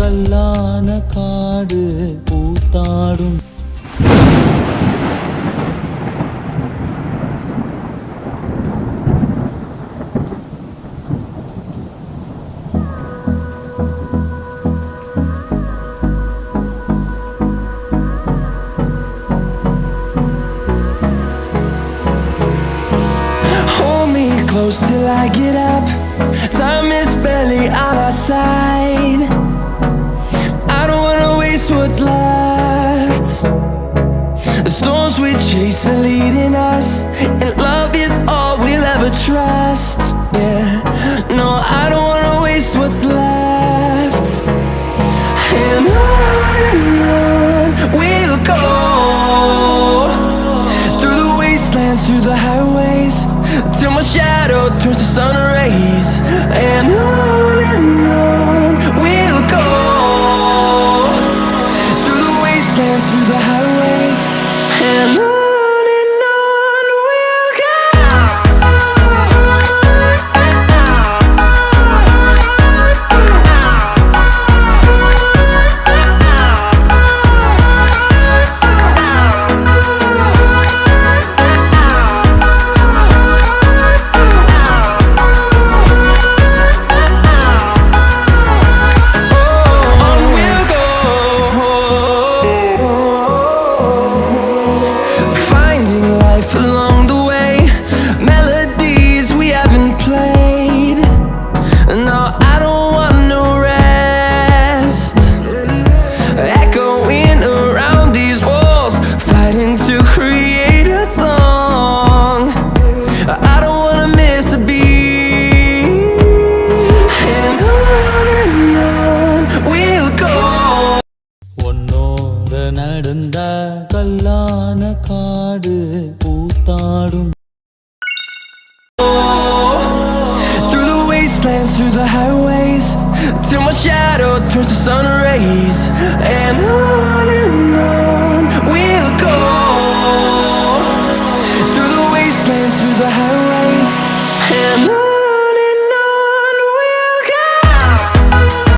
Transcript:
கல்லான காடு பூத்தாடும். Till I get up, time is barely on our side. I don't wanna waste what's left. The storms we chase are leading us, and love is all we'll ever trust. Yeah, no, I don't wanna waste what's left. And on we'll go, through the wastelands, through the highways, till my shadow turns to sun rays. And on we'll go, through the wastelands, through the highways. And on we'll go. Through the highways, till my shadow turns to sun rays. And